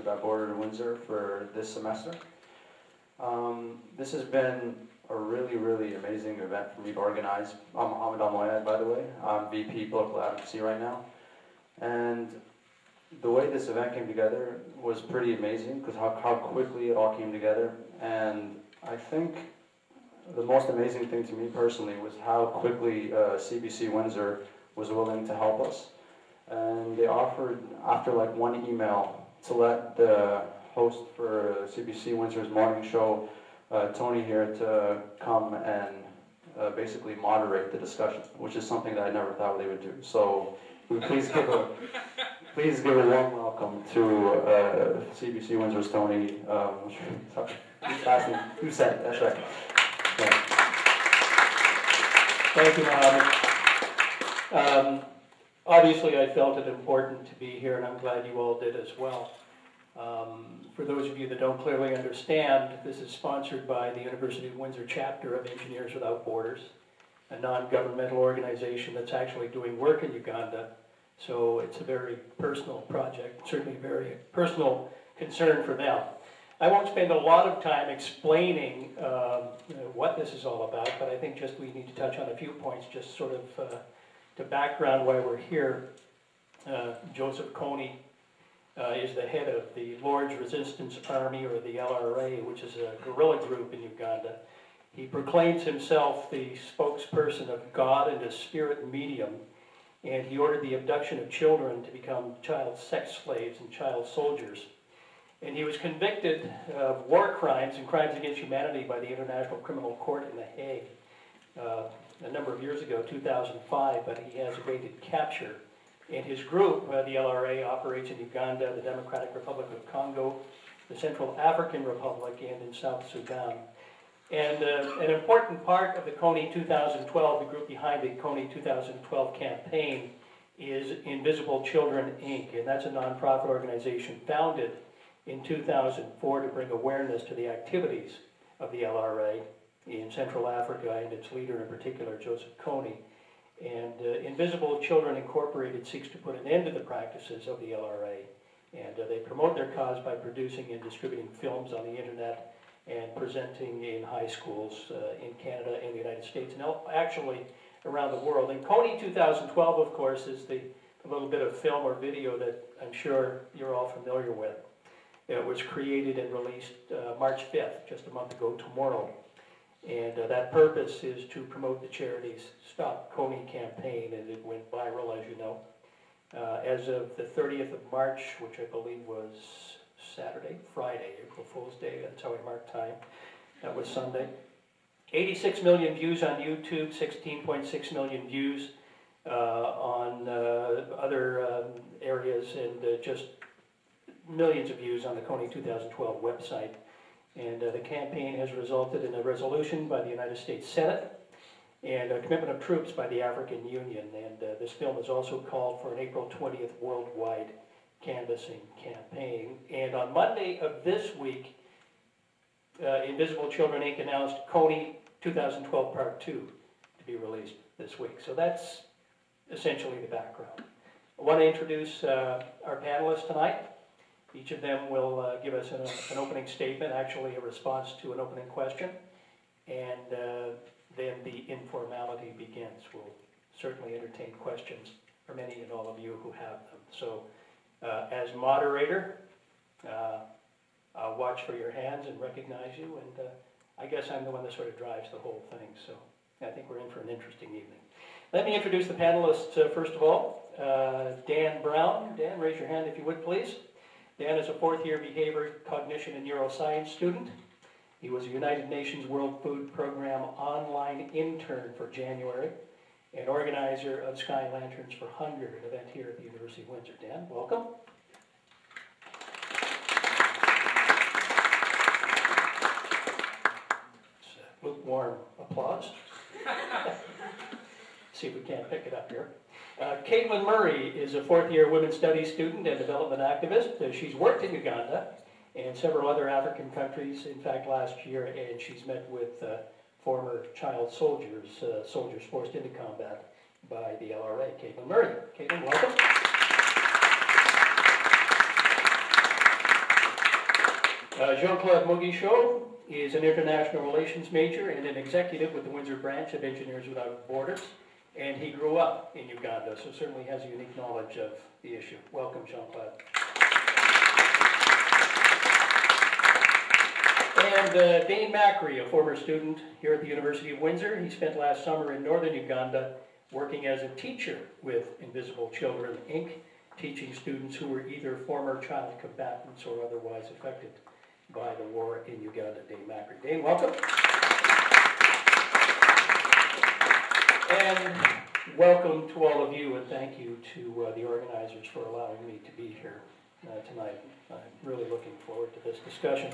that bordered Windsor for this semester. This has been a really, really amazing event for me to organize. I'm Mohammad Almoayad, by the way. I'm VP Political Advocacy right now. And the way this event came together was pretty amazing because how quickly it all came together. And I think the most amazing thing to me personally was how quickly CBC Windsor was willing to help us. And they offered, after like one email, to let the host for CBC Windsor's morning show, Kony here, to come and basically moderate the discussion, which is something that I never thought they would do. So please give a warm welcome to CBC Windsor's Kony. Doucette, that's right. Yeah. Thank you, Mohammad. Obviously, I felt it important to be here, and I'm glad you all did as well. For those of you that don't clearly understand, this is sponsored by the University of Windsor chapter of Engineers Without Borders, a non-governmental organization that's actually doing work in Uganda. So it's a very personal project, certainly a very personal concern for them. I won't spend a lot of time explaining what this is all about, but I think just we need to touch on a few points, just sort of to background why we're here. Joseph Kony is the head of the Lord's Resistance Army, or the LRA, which is a guerrilla group in Uganda. He proclaims himself the spokesperson of God and a spirit medium, and he ordered the abduction of children to become child sex slaves and child soldiers. And he was convicted of war crimes and crimes against humanity by the International Criminal Court in The Hague a number of years ago, 2005, but he has evaded capture. And his group, the LRA, operates in Uganda, the Democratic Republic of Congo, the Central African Republic, and in South Sudan. And an important part of the Kony 2012, the group behind the Kony 2012 campaign, is Invisible Children, Inc., and that's a nonprofit organization founded in 2004 to bring awareness to the activities of the LRA in Central Africa and its leader in particular, Joseph Kony. And Invisible Children Incorporated seeks to put an end to the practices of the LRA, and they promote their cause by producing and distributing films on the internet and presenting in high schools in Canada and the United States, and actually around the world. And Kony 2012, of course, is the little bit of film or video that I'm sure you're all familiar with. It was created and released March 5th, just a month ago tomorrow. And that purpose is to promote the charity's Stop Kony campaign, and it went viral, as you know. As of the 30th of March, which I believe was Friday, April Fool's Day, that's how we mark time. That was Sunday. 86 million views on YouTube, 16.6 million views on other areas, and just millions of views on the Kony 2012 website. And the campaign has resulted in a resolution by the United States Senate and a commitment of troops by the African Union. And this film is also called for an April 20th worldwide canvassing campaign. And on Monday of this week, Invisible Children, Inc. announced Kony 2012 Part 2 to be released this week. So that's essentially the background. I want to introduce our panelists tonight. Each of them will give us an opening statement, actually a response to an opening question, and then the informality begins. We'll certainly entertain questions from any and all of you who have them. So as moderator, I'll watch for your hands and recognize you, and I guess I'm the one that sort of drives the whole thing, so I think we're in for an interesting evening. Let me introduce the panelists first of all. Dan Brown. Dan, raise your hand if you would, please. Dan is a fourth-year behavior, cognition, and neuroscience student. He was a United Nations World Food Program online intern for January and organizer of Sky Lanterns for Hunger, an event here at the University of Windsor. Dan, welcome. It's lukewarm applause. See if we can't pick it up here. Katelyn Murray is a fourth-year women's studies student and development activist. She's worked in Uganda and several other African countries, in fact, last year, and she's met with former child soldiers, soldiers forced into combat by the LRA. Katelyn Murray. Katelyn, welcome. Jean-Claude Mugisho is an international relations major and an executive with the Windsor branch of Engineers Without Borders, and he grew up in Uganda, so certainly has a unique knowledge of the issue. Welcome, Jean-Claude. And Dane Macri, a former student here at the University of Windsor. He spent last summer in Northern Uganda working as a teacher with Invisible Children, Inc., teaching students who were either former child combatants or otherwise affected by the war in Uganda. Dane Macri. Dane, welcome. And welcome to all of you, and thank you to the organizers for allowing me to be here tonight. I'm really looking forward to this discussion.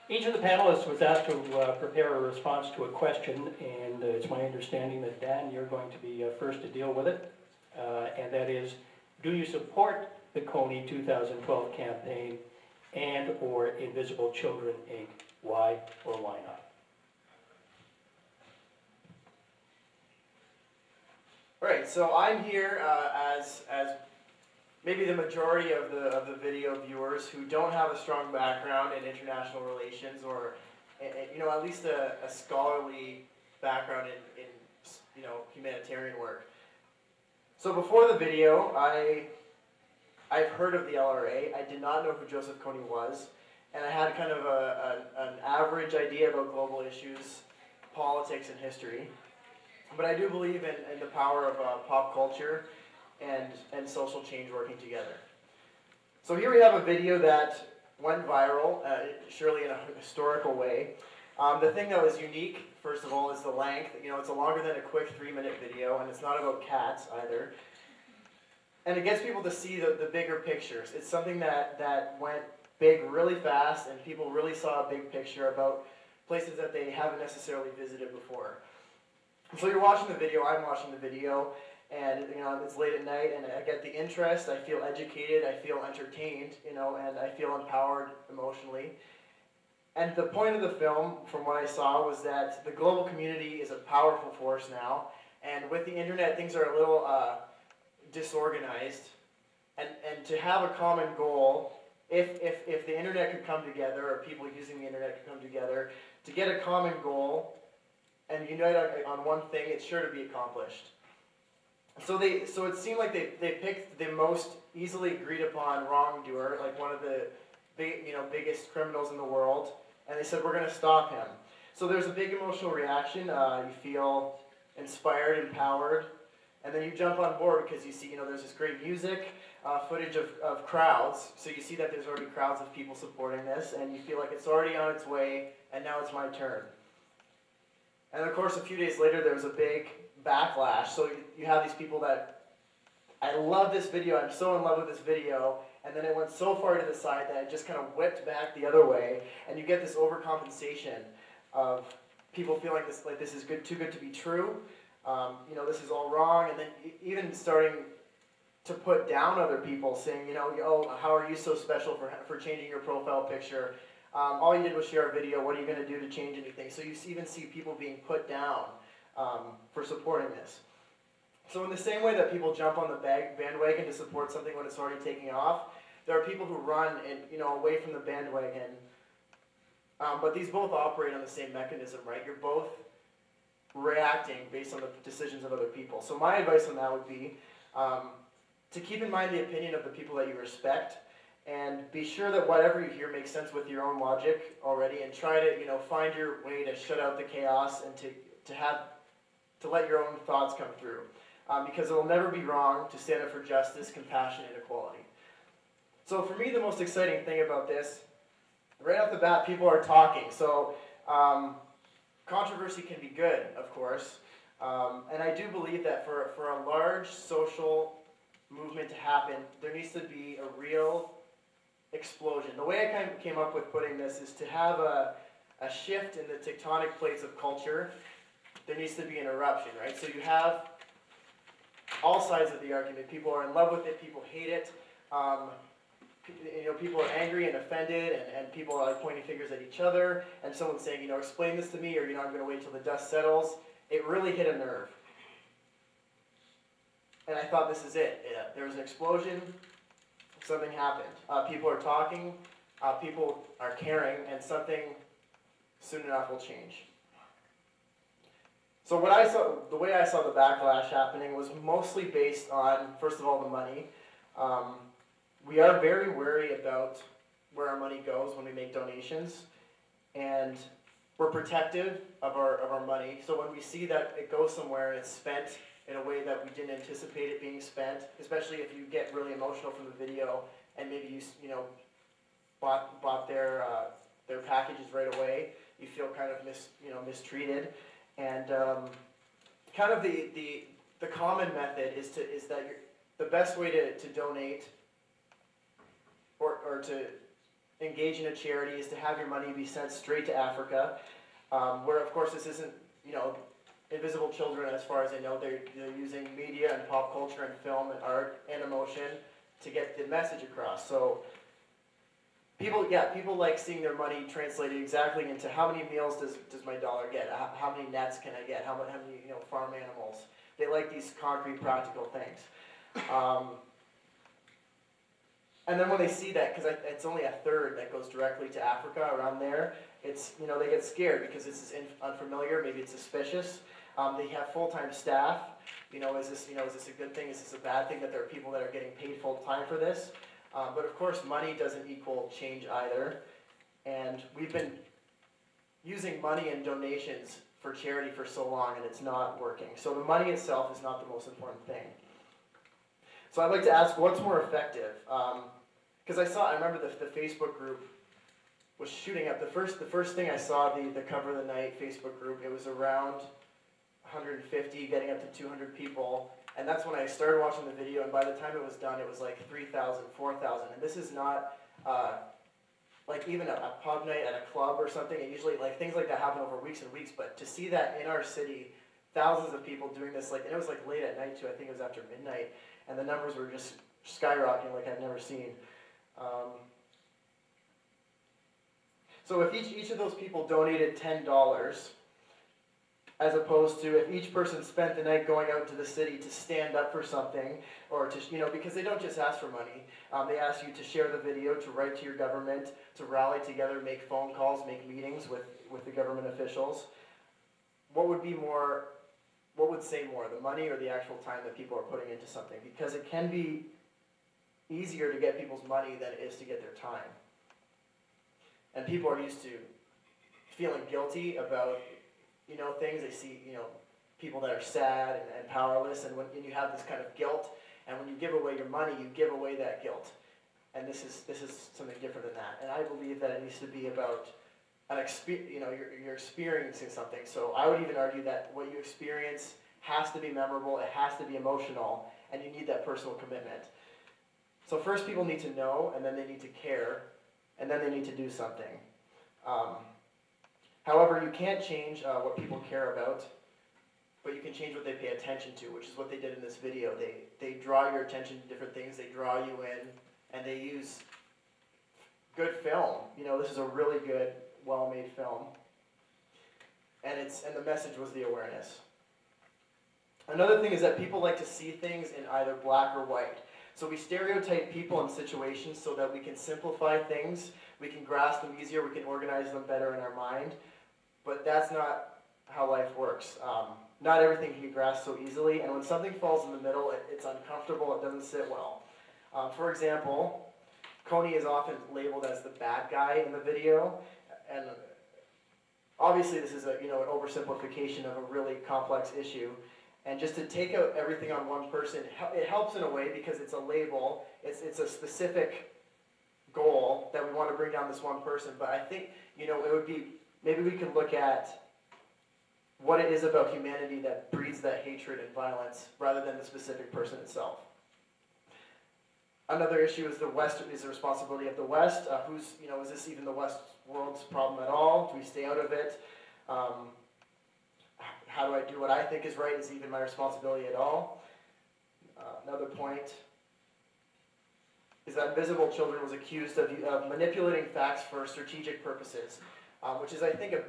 Each of the panelists was asked to prepare a response to a question, and it's my understanding that, Dan, you're going to be first to deal with it, and that is, do you support the Kony 2012 campaign and or Invisible Children, Inc.? Why or why not? All right, so I'm here as maybe the majority of the video viewers who don't have a strong background in international relations or, you know, at least a scholarly background in you know, humanitarian work. So before the video, I've heard of the LRA. I did not know who Joseph Kony was, and I had kind of an average idea about global issues, politics, and history. But I do believe in the power of pop culture and social change working together. So here we have a video that went viral, surely in a historical way. The thing that was unique, first of all, is the length. You know, it's longer than a quick 3-minute video, and it's not about cats either. And it gets people to see the bigger pictures. It's something that went big really fast, and people really saw a big picture about places that they haven't necessarily visited before. So you're watching the video, I'm watching the video, and you know, it's late at night, and I get the interest, I feel educated, I feel entertained, you know, and I feel empowered emotionally. And the point of the film, from what I saw, was that the global community is a powerful force now, and with the internet, things are a little disorganized, and to have a common goal, if the internet could come together, or people using the internet could come together, to get a common goal and unite on one thing, it's sure to be accomplished. So it seemed like they picked the most easily agreed upon wrongdoer, like one of the biggest criminals in the world, and they said, we're going to stop him. So there's a big emotional reaction. You feel inspired, empowered, and then you jump on board because you see, you know, there's this great music, footage of crowds. So you see that there's already crowds of people supporting this, and you feel like it's already on its way, and now it's my turn. And of course, a few days later, there was a big backlash. So you have these people that, I love this video, I'm so in love with this video, and then it went so far to the side that it just kind of whipped back the other way, and you get this overcompensation of people feeling this is too good to be true. You know, this is all wrong, and then even starting to put down other people, saying, you know, oh, how are you so special for changing your profile picture? All you did was share a video. What are you going to do to change anything? So you even see people being put down for supporting this. So in the same way that people jump on the bandwagon to support something when it's already taking off, there are people who run away from the bandwagon. But these both operate on the same mechanism, right? You're both reacting based on the decisions of other people. So my advice on that would be to keep in mind the opinion of the people that you respect, and be sure that whatever you hear makes sense with your own logic already, and try to find your way to shut out the chaos and to let your own thoughts come through. Because it will never be wrong to stand up for justice, compassion, and equality. So for me, the most exciting thing about this, right off the bat, people are talking. So controversy can be good, of course. And I do believe that for a large social movement to happen, there needs to be a real explosion. The way I kind of came up with putting this is to have a shift in the tectonic plates of culture. There needs to be an eruption, right? So you have all sides of the argument. People are in love with it, people hate it. People are angry and offended, and people are like pointing fingers at each other, and someone's saying, explain this to me, or, I'm going to wait till the dust settles. It really hit a nerve. And I thought, this is it. There was an explosion, something happened. People are talking, people are caring, and something soon enough will change. So the way I saw the backlash happening was mostly based on, first of all, the money. We are very wary about where our money goes when we make donations, and we're protective of our money. So when we see that it goes somewhere and it's spent in a way that we didn't anticipate it being spent, especially if you get really emotional from the video and maybe you bought their packages right away, you feel kind of mistreated, and kind of the common method is that the best way to donate or to engage in a charity is to have your money be sent straight to Africa, where of course this isn't invisible children. As far as I know, they're using media and pop culture and film and art and emotion to get the message across. So people like seeing their money translated exactly into how many meals does my dollar get, how many nets can I get, how many farm animals. They like these concrete, practical things. And then when they see that, because it's only a third that goes directly to Africa, around there, it's they get scared because this is unfamiliar, maybe it's suspicious. They have full-time staff. Is this a good thing? Is this a bad thing that there are people that are getting paid full-time for this? But of course, money doesn't equal change either. And we've been using money and donations for charity for so long, and it's not working. So the money itself is not the most important thing. So I'd like to ask, what's more effective? Because I remember the Facebook group was shooting up. The first thing I saw, the Cover of the Night Facebook group, it was around 150, getting up to 200 people. And that's when I started watching the video, and by the time it was done, it was like 3,000, 4,000. And this is not like even a pub night at a club or something. And usually things like that happen over weeks and weeks. But to see that in our city, thousands of people doing this, and it was late at night too. I think it was after midnight. And the numbers were just skyrocketing like I've never seen. So if each of those people donated $10, as opposed to if each person spent the night going out to the city to stand up for something, or to, because they don't just ask for money, they ask you to share the video, to write to your government, to rally together, make phone calls, make meetings with the government officials. What would say more, the money or the actual time that people are putting into something? Because it can be easier to get people's money than it is to get their time. And people are used to feeling guilty about, things. They see, people that are sad and powerless, and when you have this kind of guilt, and when you give away your money, you give away that guilt. And this is something different than that. And I believe that it needs to be about you're experiencing something. So I would even argue that what you experience has to be memorable, it has to be emotional, and you need that personal commitment. So first people need to know, and then they need to care, and then they need to do something. However, you can't change what people care about, but you can change what they pay attention to, which is what they did in this video. They draw your attention to different things, they draw you in, and they use good film. This is a really good, well-made film. And the message was the awareness. Another thing is that people like to see things in either black or white. So we stereotype people and situations so that we can simplify things, we can grasp them easier, we can organize them better in our mind. But that's not how life works. Not everything can be grasped so easily, and when something falls in the middle, it's uncomfortable, it doesn't sit well. For example, Kony is often labeled as the bad guy in the video, and obviously this is an oversimplification of a really complex issue. And just to take out everything on one person, it helps in a way because it's a label, it's a specific goal that we want to bring down this one person. But I think, it would be, maybe we can look at what it is about humanity that breeds that hatred and violence rather than the specific person itself. Another issue is the responsibility of the West. Is this even the West world's problem at all? Do we stay out of it? How do I do what I think is right? Is it even my responsibility at all? Another point is that Invisible Children was accused of manipulating facts for strategic purposes, which is, I think, a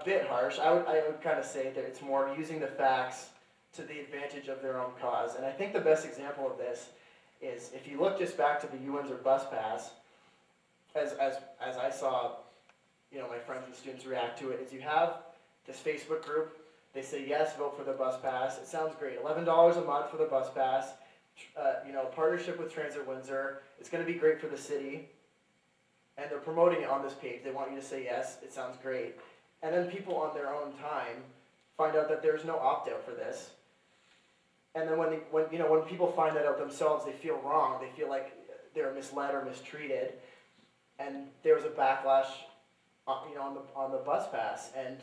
bit harsh. I would kind of say that it's more using the facts to the advantage of their own cause. And I think the best example of this is if you look just back to the Windsor bus pass, as I saw, my friends and students react to it, is you have this Facebook group. They say yes, vote for the bus pass. It sounds great. $11 a month for the bus pass. Partnership with Transit Windsor. It's going to be great for the city. And they're promoting it on this page. They want you to say yes. It sounds great. And then people on their own time find out that there's no opt-out for this. And then when people find that out themselves, they feel wrong. They feel like they're misled or mistreated. And there was a backlash, on the bus pass. And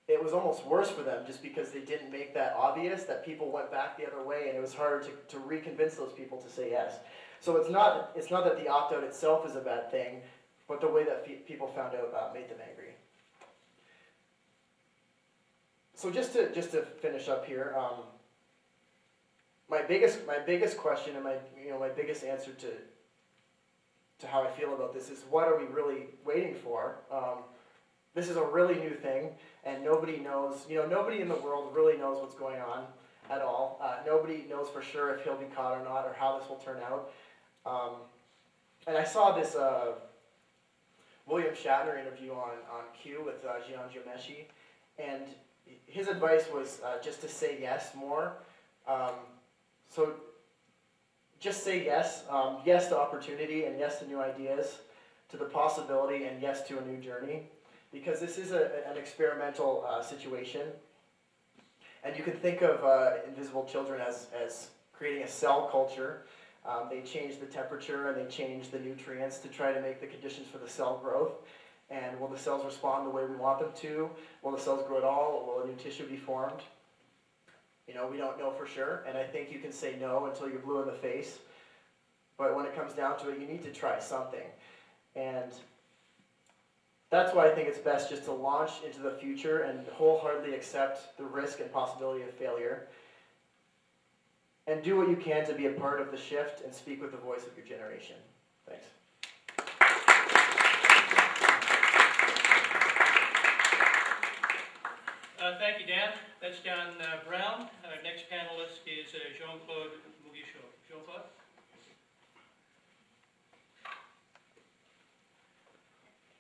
it was almost worse for them just because they didn't make that obvious, that people went back the other way, and it was hard to reconvince those people to say yes. So it's not that the opt-out itself is a bad thing, but the way that people found out made them angry. So just to finish up here, my biggest question and my biggest answer to how I feel about this is, what are we really waiting for? This is a really new thing, and nobody knows, nobody in the world really knows what's going on at all. Nobody knows for sure if he'll be caught or not, or how this will turn out. And I saw this William Shatner interview on Q with Jean-Claude Mugisho, and his advice was just to say yes more. So just say yes, yes to opportunity, and yes to new ideas, to the possibility, and yes to a new journey. Because this is an experimental situation. And you can think of Invisible Children as creating a cell culture. They change the temperature and they change the nutrients to try to make the conditions for the cell growth. And will the cells respond the way we want them to? Will the cells grow at all? Or will a new tissue be formed? We don't know for sure. And I think you can say no until you're blue in the face. But when it comes down to it, you need to try something. And that's why I think it's best just to launch into the future and wholeheartedly accept the risk and possibility of failure. And do what you can to be a part of the shift and speak with the voice of your generation. Thanks. Thank you, Dan. That's John Brown. Our next panelist is Jean-Claude Mugisho. Jean-Claude?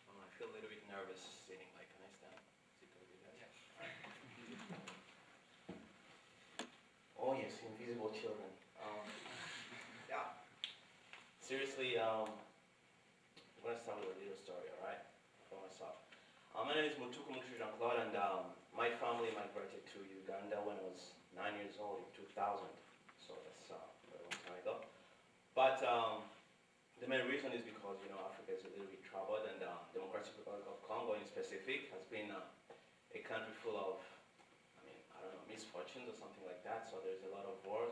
I feel a little bit nervous sitting. Like, can I stand? Is it going to be that? Yes. Oh yes, Invisible Children. Yeah. Seriously, I'm going to start with a little story, all right? For myself. My name is Jean-Claude, and my family migrated to Uganda when I was 9 years old in 2000. So that's a very long time ago. But the main reason is because, Africa is a little bit troubled, and Democratic Republic of Congo in specific has been a country full of, misfortunes or something like that. So there's a lot of wars,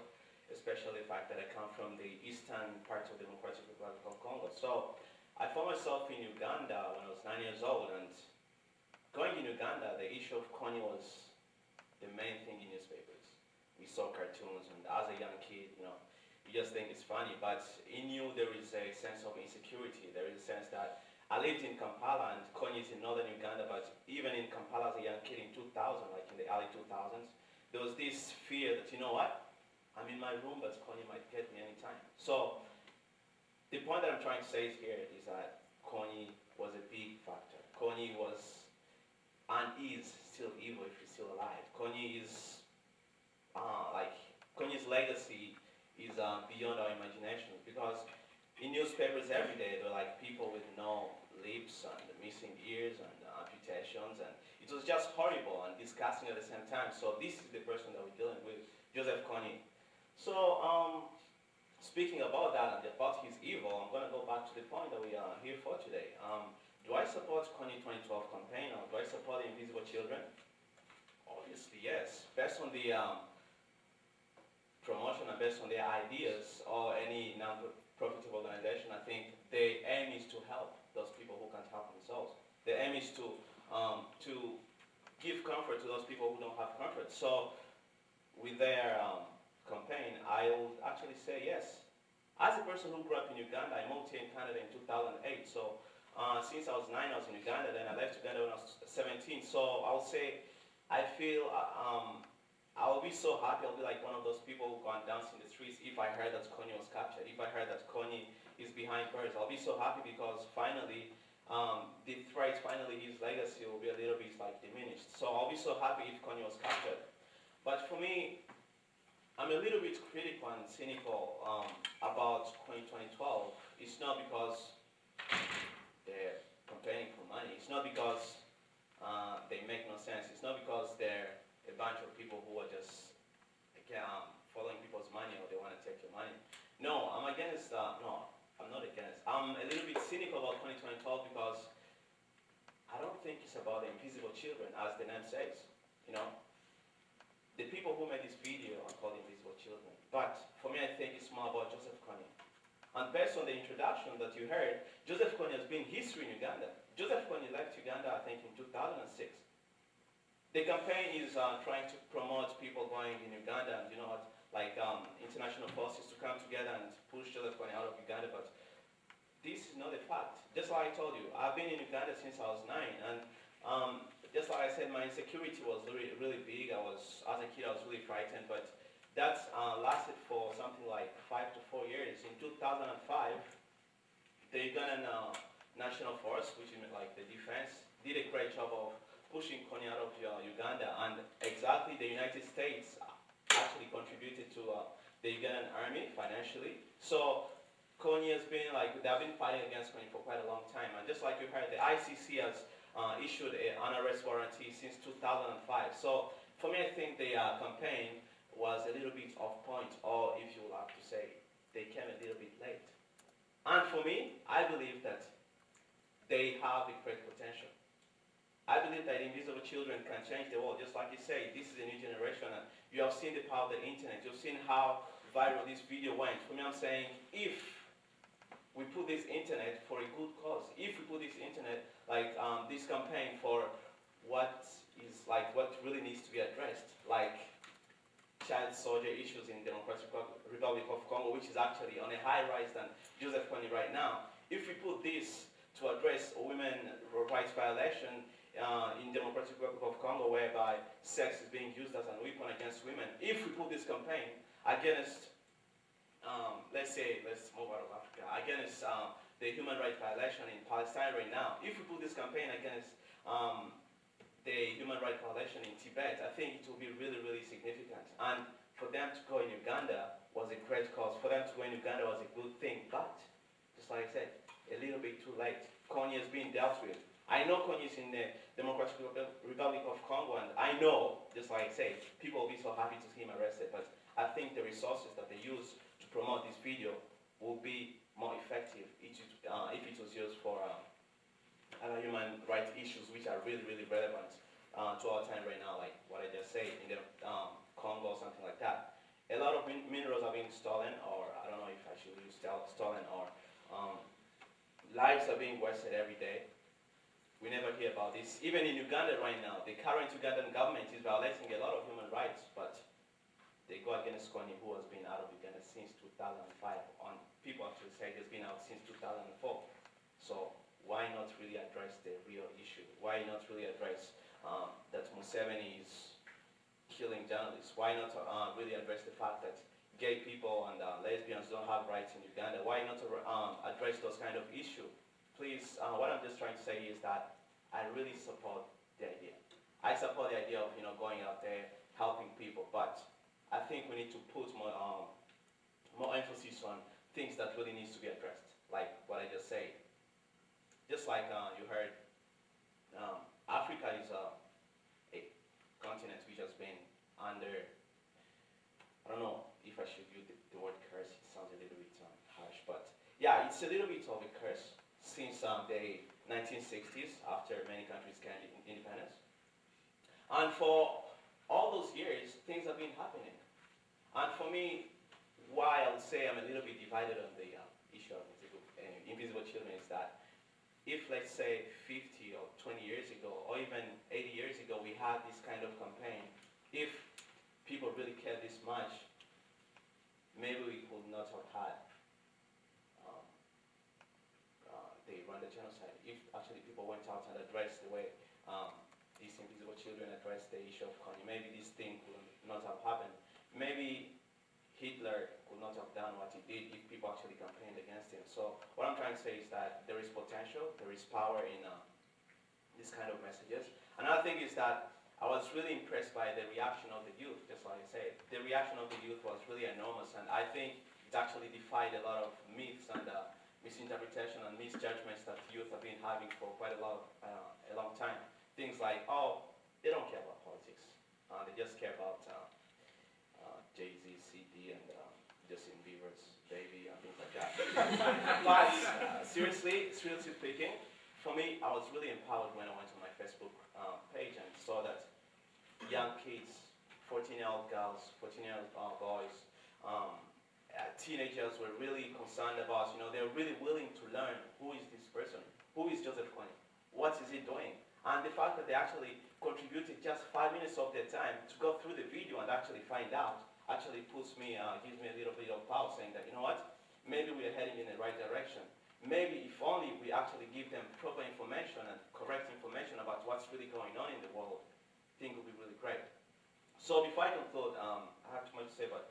especially the fact that I come from the eastern part of the Democratic Republic of Congo. So I found myself in Uganda when I was 9 years old, and going in Uganda, the issue of Kony was the main thing in newspapers. We saw cartoons, and as a young kid, you just think it's funny, but in you there is a sense of insecurity. There is a sense that I lived in Kampala, and Kony is in northern Uganda, but even in Kampala as a young kid in 2000, like in the early 2000s, there was this fear that, I'm in my room, but Kony might get me anytime. So the point that I'm trying to say here is that Kony was a big factor. Kony was and is still evil if he's still alive. Kony's legacy is beyond our imagination, because in newspapers every day there are people with no lips and missing ears and amputations, and it was just horrible and disgusting at the same time. So this is the person that we're dealing with, Joseph Kony. So speaking about that and about his evil, I'm going to go back to the point that we are here for today. Do I support Kony 2012 campaign, or do I support the Invisible Children? Obviously, yes. Based on the promotion and based on their ideas, or any non-profit organization, I think the aim is to help those people who can't help themselves. The aim is to give comfort to those people who don't have comfort. So with their campaign, I would actually say yes. As a person who grew up in Uganda, I moved here in Canada in 2008. So since I was 9, I was in Uganda, then I left Uganda when I was 17. So I'll say, I feel I'll be so happy. I'll be like one of those people who go and dance in the streets if I heard that Kony was captured, if I heard that Kony is behind bars. I'll be so happy because finally, the threat, finally his legacy will be a little bit like diminished. So I'll be so happy if Kony was captured. But for me, I'm a little bit critical and cynical about Kony 2012. It's not because they're campaigning for money. It's not because they make no sense. It's not because they're a bunch of people who are just following people's money or they want to take your money. No, I'm against, no, I'm not against. I'm a little bit cynical about 2012 because I don't think it's about the invisible children, as the name says, you know. The people who made this video are called invisible children. But for me, I think it's more about Joseph Kony. And based on the introduction that you heard, Joseph Kony has been history in Uganda. Joseph Kony left Uganda, I think, in 2006. The campaign is trying to promote people going in Uganda, and you know what, like international forces to come together and push Joseph Kony out of Uganda, but this is not a fact. Just like I told you, I've been in Uganda since I was 9, and just like I said, my insecurity was really, really big. As a kid, I was really frightened, but that lasted for something like 5 to 4 years. In 2005, the Ugandan National Force, which is like the defense, did a great job of pushing Kony out of Uganda, and exactly the United States actually contributed to the Ugandan army financially. So Kony has been like, they've been fighting against Kony for quite a long time, and just like you heard, the ICC has issued an arrest warranty since 2005. So for me, I think the campaign was a little bit off point, or if you would like to say, they came a little bit late. And for me, I believe that they have a great potential. I believe that invisible children can change the world. Just like you say, this is a new generation, and you have seen the power of the internet. You've seen how viral this video went. For me, I'm saying, if we put this internet for a good cause, if we put this internet, like this campaign for what really needs to be addressed, like child soldier issues in Democratic Republic of Congo, which is actually on a higher rise than Joseph Kony right now. If we put this to address women rights violation in Democratic Republic of Congo, whereby sex is being used as a weapon against women, if we put this campaign against, let's move out of Africa, against the human rights violation in Palestine right now, if we put this campaign against the human rights violation in Tibet, I think it will be really, really significant. And for them to go in Uganda was a great cause. For them to go in Uganda was a good thing. But, just like I said, a little bit too late. Kony has been dealt with. I know Kony is in the Democratic Republic of Congo, and I know, just like I say, people will be so happy to see him arrested, but I think the resources that they use to promote this video will be more effective if it was used for human rights issues which are really, really relevant to our time right now, like what I just said, in the Congo or something like that. A lot of minerals are being stolen, or I don't know if I should use stolen, or lives are being wasted every day. We never hear about this. Even in Uganda right now, the current Ugandan government is violating a lot of human rights, but they go against Kony, who has been out of Uganda since 2005. People actually say he's been out since 2004. So why not really address the real issue? Why not really address that Museveni is killing journalists? Why not really address the fact that gay people and lesbians don't have rights in Uganda? Why not address those kind of issues? Please, what I'm just trying to say is that I really support the idea. I support the idea of going out there, helping people, but I think we need to put more emphasis on things that really needs to be addressed, like what I just said. Just like you heard, Africa is a continent which has been under, I don't know if I should use the word curse, it sounds a little bit harsh, but yeah, it's a little bit of a curse since the 1960s, after many countries gained independence. And for all those years, things have been happening. And for me, why I would say I'm a little bit divided on the issue of invisible children is that if, let's say, 50 or 20 years ago, or even 80 years ago, we had this kind of campaign, if people really cared this much, maybe we could not have had the Rwanda genocide. If actually people went out and addressed the way these invisible children addressed the issue of Kony, maybe this thing could not have happened. Maybe Hitler could could not have done what he did if people actually campaigned against him. So what I'm trying to say is that there is potential, there is power in this kind of messages. Another thing is that I was really impressed by the reaction of the youth, just like I said. The reaction of the youth was really enormous, and I think it actually defied a lot of myths and misinterpretation and misjudgments that youth have been having for quite a long time. Things like, oh, they don't care about politics. They just care about Jay-Z, CD, and Justin Bieber's baby and things like that. But seriously speaking, for me, I was really empowered when I went to my Facebook page and saw that young kids, 14-year-old girls, 14-year-old boys, teenagers were really concerned about, they're really willing to learn who is this person, who is Joseph Kony, what is he doing? And the fact that they actually contributed just 5 minutes of their time to go through the video and actually find out, actually gives me a little bit of power, saying that, you know what, maybe we are heading in the right direction. Maybe if only we actually give them proper information and correct information about what's really going on in the world, I think it will be really great. So before I conclude, I have too much to say, but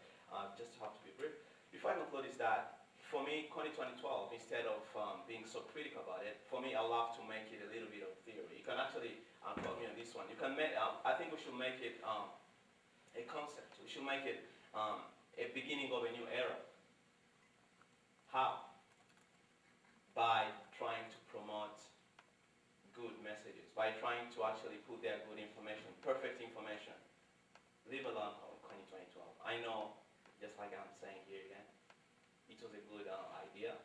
just have to be brief. Before I conclude is that, for me, Kony 2012, instead of being so critical about it, for me, I love to make it a little bit of theory. You can actually quote me on this one. You can make, I think we should make it a concept. We should make it a beginning of a new era. How? By trying to promote good messages, by trying to actually put there good information, perfect information. Leave alone Kony 2012. I know, just like I'm saying here again, it was a good idea,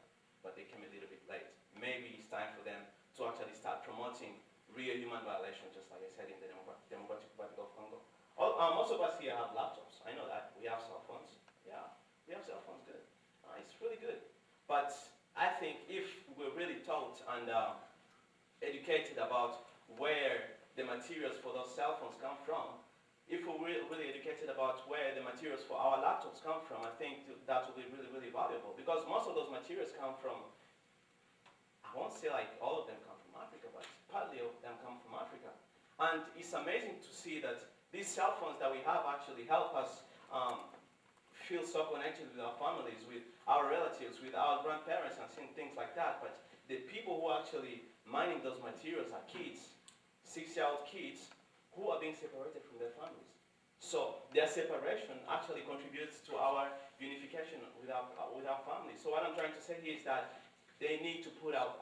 but they came a little bit late. Maybe it's time for them to actually start promoting real human violations, just like I said in the Democratic Republic of Congo. Most of us here have laptops. I know that. We have cell phones. Yeah, we have cell phones, good. It's really good. But I think if we're really taught and educated about where the materials for those cell phones come from, if we're really educated about where the materials for our laptops come from, I think that will be really, really valuable. Because most of those materials come from, I won't say like all of them come from Africa, but partly of them come from Africa. And it's amazing to see that these cell phones that we have actually help us feel so connected with our families, with our relatives, with our grandparents and things like that. But the people who are actually mining those materials are kids, 6-year-old kids, who are being separated from their families. So their separation actually contributes to our unification with our families. So what I'm trying to say here is that they need to put out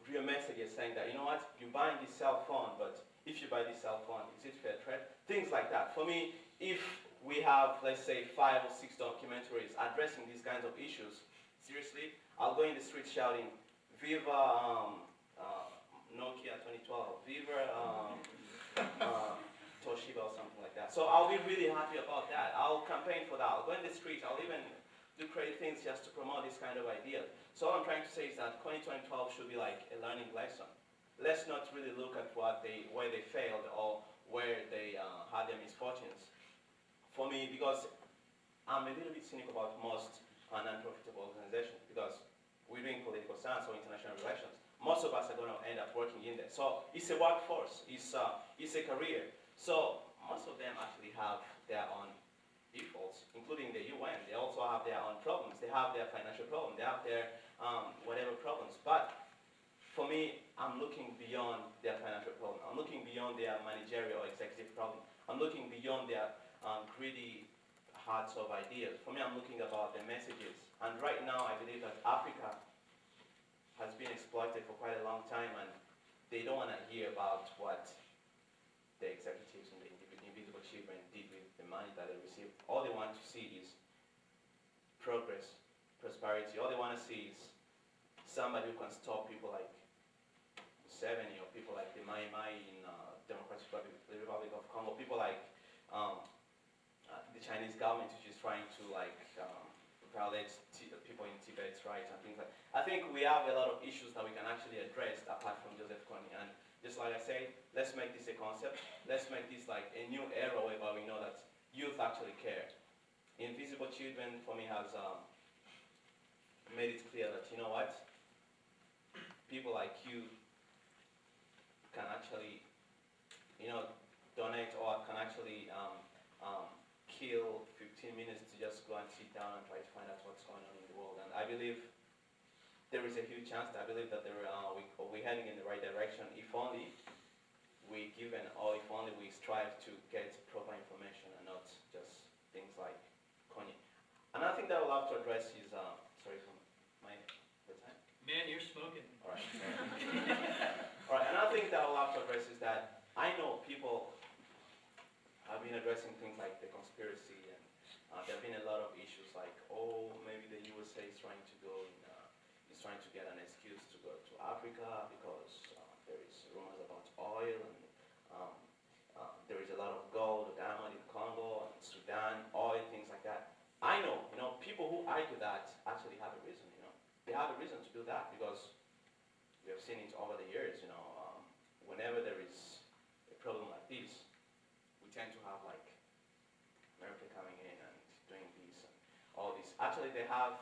real messages saying that, you know what, you're buying this cell phone, but if you buy this cell phone, is it fair trade? Things like that. For me, if we have, let's say, 5 or 6 documentaries addressing these kinds of issues, seriously, I'll go in the street shouting, Viva Nokia 2012, Viva Toshiba or something like that. So I'll be really happy about that. I'll campaign for that. I'll go in the street. I'll even do crazy things just to promote this kind of idea. So all I'm trying to say is that Kony 2012 should be like a learning lesson. Let's not really look at where they failed or where they had their misfortunes. For me, because I'm a little bit cynical about most non-profitable organizations, because we're doing political science or international relations. Most of us are going to end up working in there. So it's a workforce, it's a career. So most of them actually have their own defaults, including the UN. They also have their own problems. They have their financial problems. They have their whatever problems. But for me, I'm looking beyond their financial problem. I'm looking beyond their managerial or executive problem. I'm looking beyond their greedy hearts of ideas. For me, I'm looking about the messages. And right now, I believe that Africa has been exploited for quite a long time, and they don't want to hear about what the executives and the invisible children did with the money that they received. All they want to see is progress, prosperity. All they want to see is somebody who can stop people like Museveni or people like the Mai Mai in Democratic Republic of Congo, people like the Chinese government, which is trying to violate people in Tibet's rights and things like that. I think we have a lot of issues that we can actually address apart from Joseph Kony. And just like I said, let's make this a concept. Let's make this like a new era whereby we know that youth actually care. Invisible Children, for me, has made it clear that, you know what, people like you can actually, donate or can actually kill 15 minutes to just go and sit sit down and try to find out what's going on in the world. And I believe there is a huge chance. I believe that we're heading in the right direction. If only we given, or if only we strive to get proper information and not just things like Kony. Another thing that I would love to address is, sorry for my time. Man, you're smoking. All right. All right. Another thing that I would love to address is that I know people have been addressing things like the conspiracy, and there have been a lot of issues like, oh, maybe the USA is trying to go in, is trying to get an excuse to go to Africa because there is rumors about oil, and there is a lot of gold, diamond in Congo, and Sudan, oil, things like that. I know, people who argue that actually have a reason, They have a reason to do that because we have seen it over the years, whenever there is a problem like this, we tend to have like America coming in and doing this and all this. Actually, they have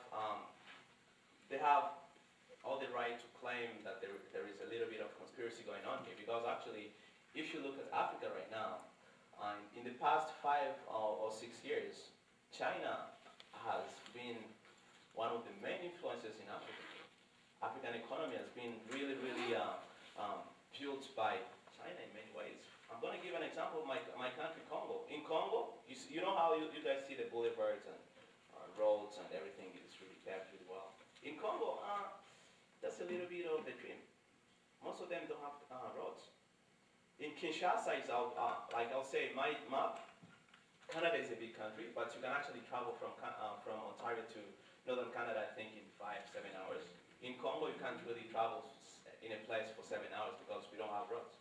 all the right to claim that there is a little bit of conspiracy going on here, because actually, if you look at Africa right now, in the past 5 or 6 years, China has been one of the main influences in Africa. African economy has been really, really fueled by China in many ways. I'm going to give an example of my country, Congo. In Congo, you know how you guys see the boulevards and roads and everything is really kept really well. In Congo, that's a little bit of the dream. Most of them don't have roads. In Kinshasa, it's like I'll say, my map, Canada is a big country, but you can actually travel from Ontario to Northern Canada, I think, in 5-7 hours. In Congo, you can't really travel in a place for 7 hours because we don't have roads.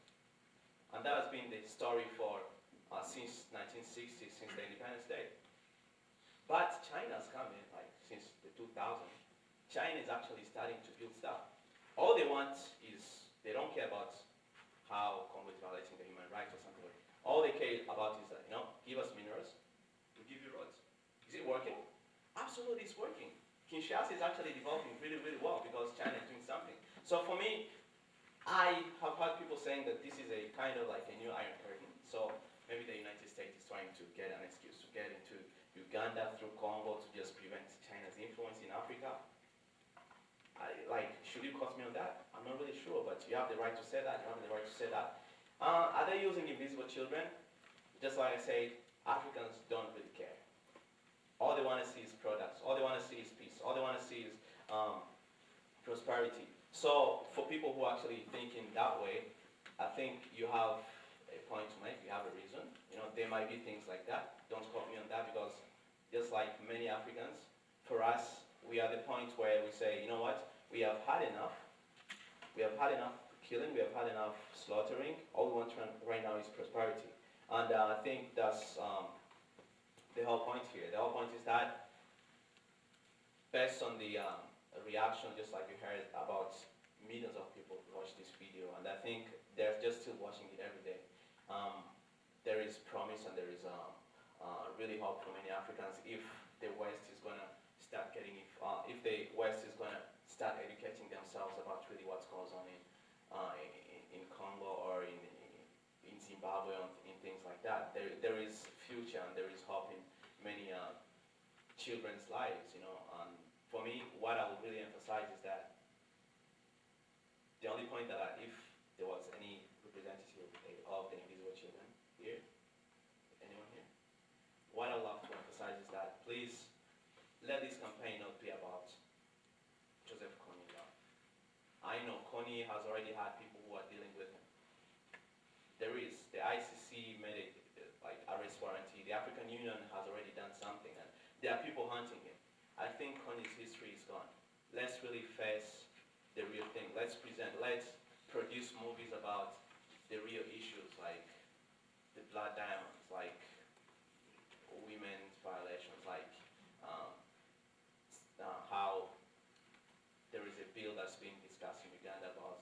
And that has been the story for since 1960, since the Independence Day. But China's come in, like, since the 2000s. China is actually starting to build stuff. All they want is, they don't care about how Congo is violating the human rights or something like that. All they care about is that, give us minerals, we give you roads. Is it working? Absolutely, it's working. Kinshasa is actually developing really, really well because China is doing something. So for me, I have heard people saying that this is a kind of like a new Iron Curtain. So maybe the United States is trying to get an excuse to get into Uganda through Congo to just prevent China's influence in Africa. Should you quote me on that? I'm not really sure, but you have the right to say that. You have the right to say that. Are they using invisible children? Just like I said, Africans don't really care. All they want to see is products. All they want to see is peace. All they want to see is prosperity. So for people who are actually thinking that way, I think you have a point to make. You have a reason. There might be things like that. Don't quote me on that, because just like many Africans, for us, we are at the point where we say, you know what? We have had enough. We have had enough killing. We have had enough slaughtering. All we want right now is prosperity. And I think that's the whole point here. The whole point is that, based on the reaction, just like you heard, about millions of people who watch this video, and I think they're just still watching it every day. There is promise and there is really hope for many Africans if the West is going to start getting, if the West is going to start educating themselves about really what goes on in Congo or in Zimbabwe, in things like that. There is future and there is hope in many children's lives, And for me, what I would really emphasize is that the only point that if there was any representative of the invisible children here, anyone here, what I would love to emphasize is that please let this campaign not be about Joseph Kony alone. I know Kony has already had people who are dealing with him. There is, the ICC made a arrest warranty. The African Union has already done something, and there are people hunting him. I think Kony's history is gone. Let's really face the real thing. Let's produce movies about the real issues, like the blood diamonds, like women's violations, like how there is a bill that's being discussed in Uganda about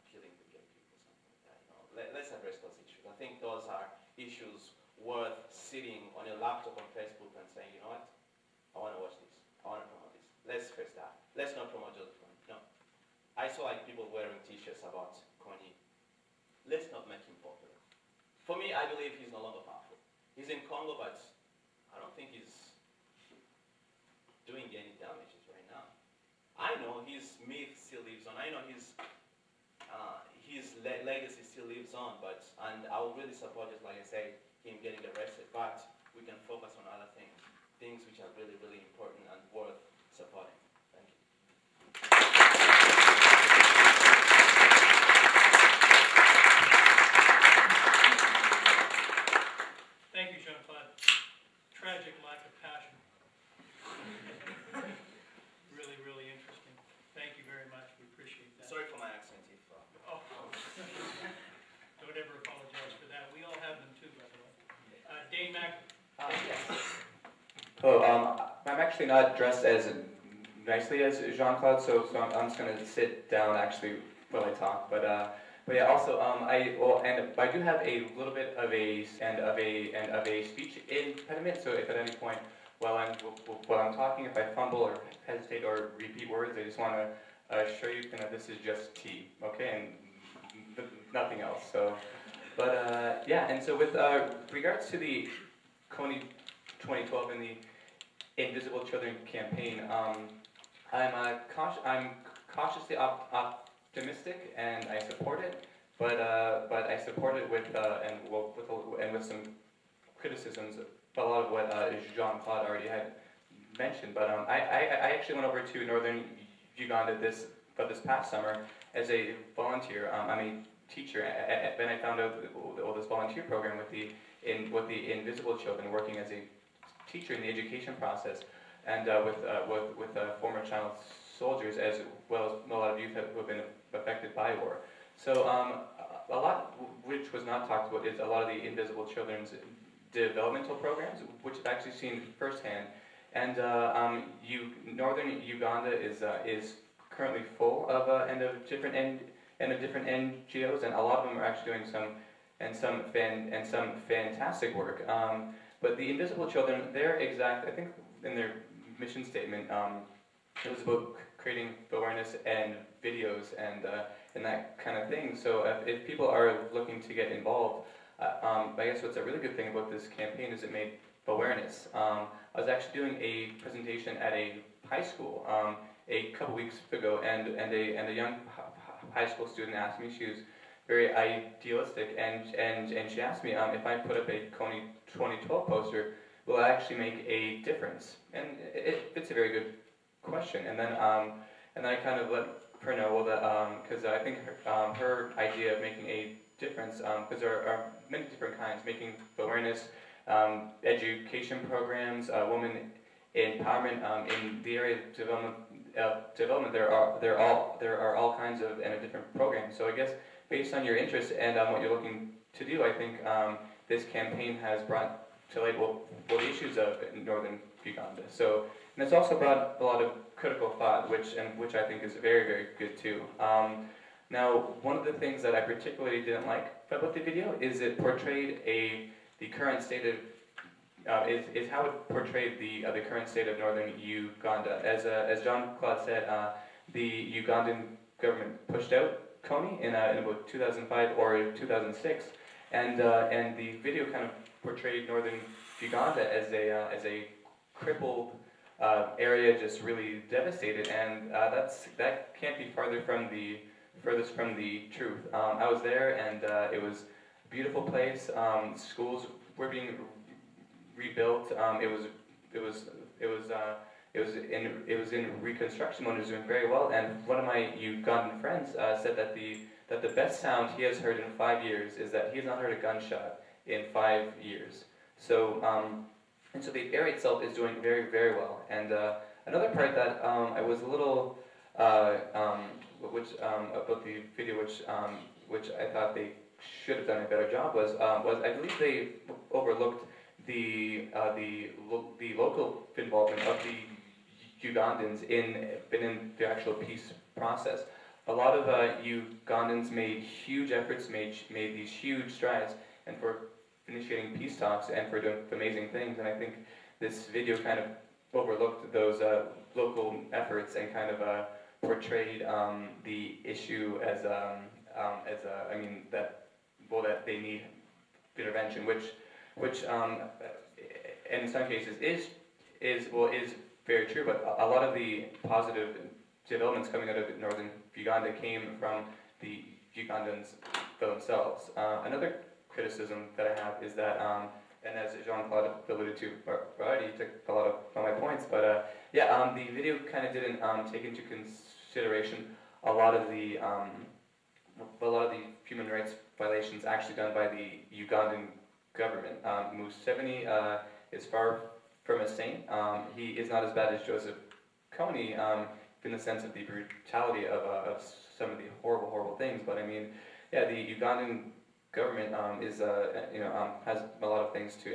killing the gay people, something like that. Let's address those issues. I think those are issues worth sitting on your laptop on Facebook and saying, you know what, I want to watch this. I want to promote this. Let's face that. Let's not promote Joseph Kony. No. I saw people wearing t-shirts about Kony. Let's not make him popular. For me, I believe he's no longer powerful. He's in Congo, but I don't think he's doing any damages right now. I know his myth still lives on. I know his legacy still lives on, and I would really support, just like I say, him getting arrested, but we can focus on other things which are really, really important and worth supporting. Thank you. Thank you, Jean-Claude. Tragic lack of passion. Really, really interesting. Thank you very much. We appreciate that. Sorry for my accent. Oh. Don't ever apologize for that. We all have them too, by the way. Dane Macri. Yes. Hello, I'm actually not dressed as nicely as Jean-Claude, so I'm just going to sit down actually while I talk. But yeah, also I do have a little bit of a speech impediment. So if at any point while I'm talking, if I fumble or hesitate or repeat words, I just want to assure you that this is just tea, okay, and nothing else. So, but yeah, and so with regards to the Kony 2012 and the Invisible Children campaign, I'm cautiously optimistic, and I support it, but I support it with with some criticisms, a lot of what Jean-Claude already had mentioned. But I actually went over to Northern Uganda this past summer as a volunteer. I'm a teacher, and I found out this volunteer program with the Invisible Children, working as a teacher in the education process, and with former child soldiers, as well as a lot of youth who have been affected by war. So a lot which was not talked about is a lot of the Invisible Children's developmental programs, which I've actually seen firsthand. And Northern Uganda is currently full of different NGOs, and a lot of them are actually doing some fantastic work. But the Invisible Children, I think in their mission statement, it was about creating awareness and videos and that kind of thing. So if people are looking to get involved, I guess what's a really good thing about this campaign is it made awareness. I was actually doing a presentation at a high school a couple weeks ago, and a young high school student asked me. She was very idealistic, and she asked me if I put up a Kony 2012 poster, will it actually make a difference? And it's a very good question. And then I kind of let her know, well, because I think her idea of making a difference, because there are many different kinds, making awareness, education programs, women empowerment, in the area of development, there are all kinds of different programs. So I guess based on your interest and what you're looking to do, I think this campaign has brought to light the issues of Northern Uganda. So, and it's also brought a lot of critical thought, which I think is very, very good too. Now, one of the things that I particularly didn't like about the video is it portrayed the current state of is how it portrayed the current state of Northern Uganda. As Jean-Claude said, the Ugandan government pushed out Kony in about 2005 or 2006, and the video kind of portrayed Northern Uganda as a crippled area, just really devastated, and that can't be furthest from the truth. I was there, and it was a beautiful place. Schools were being rebuilt. It was in reconstruction mode. It was doing very well. And one of my Ugandan friends said that the best sound he has heard in 5 years is that he has not heard a gunshot in 5 year. So and so the area itself is doing very, very well. And another part that I was a little about the video, which I thought they should have done a better job, was I believe they overlooked the local involvement of the Ugandans in the actual peace process. A lot of Ugandans made huge efforts, made these huge strides, and for initiating peace talks and for doing amazing things. And I think this video kind of overlooked those local efforts and kind of portrayed the issue as that they need intervention, which and in some cases is very true, but a lot of the positive developments coming out of Northern Uganda came from the Ugandans themselves. Another criticism that I have is that, and as Jean-Claude alluded to already, he took a lot of my points, but yeah, the video kind of didn't take into consideration a lot of the human rights violations actually done by the Ugandan government. Museveni is far from a saint. He is not as bad as Joseph Kony in the sense of the brutality of some of the horrible things. But I mean, yeah, the Ugandan government is has a lot of things to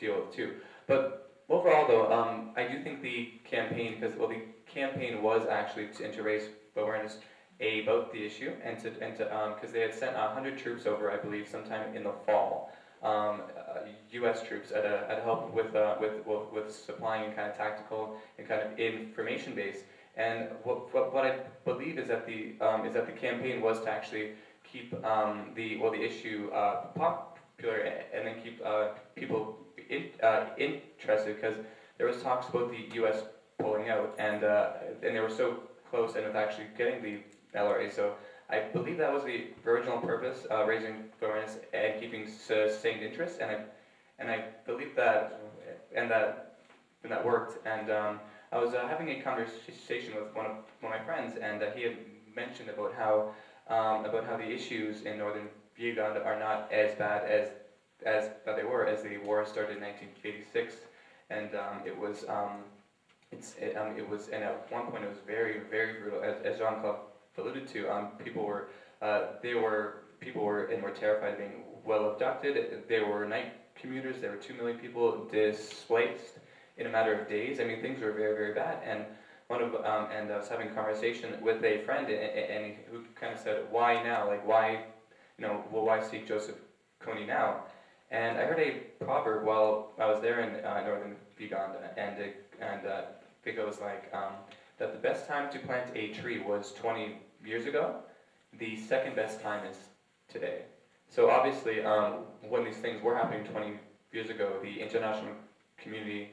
deal with too. But overall, though, I do think the campaign, because the campaign was actually to raise awareness about the issue and to because they had sent 100 troops over, I believe, sometime in the fall. U.S. troops at help with supplying and kind of tactical and kind of information base. And what I believe is that the campaign was to actually keep the issue popular and then keep people interested, because there was talks about the U.S. pulling out, and they were so close and with actually getting the LRA. So I believe that was the original purpose, raising awareness and keeping sustained interest, and I believe that that worked. And I was having a conversation with one of my friends, and he had mentioned about how the issues in Northern Uganda are not as bad as they were as the war started in 1986, and it was and at one point it was very brutal, as Jean-Claude alluded to. People were terrified of being well abducted. There were night commuters. There were 2 million people displaced in a matter of days. I mean, things were very bad. And and I was having a conversation with a friend, and who kind of said, "Why now? Like, why, why seek Joseph Kony now?" And I heard a proverb while I was there in Northern Uganda, and it goes like that the best time to plant a tree was 20 years ago. The second best time is today. So obviously, when these things were happening 20 years ago, the international community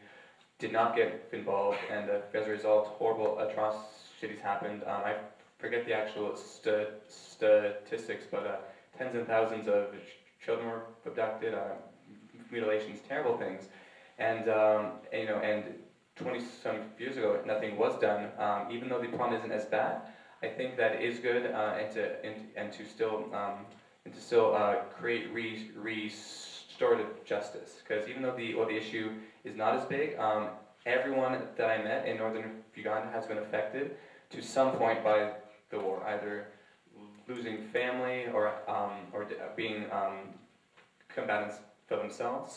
did not get involved, and as a result, horrible atrocities happened. I forget the actual statistics, but tens and thousands of children were abducted, mutilations, terrible things, and 20-some years ago, nothing was done. Even though the problem isn't as bad, I think that it is good, and to still create restorative justice. Because even though the issue is not as big, everyone that I met in Northern Uganda has been affected to some point by the war, either losing family or being combatants for themselves.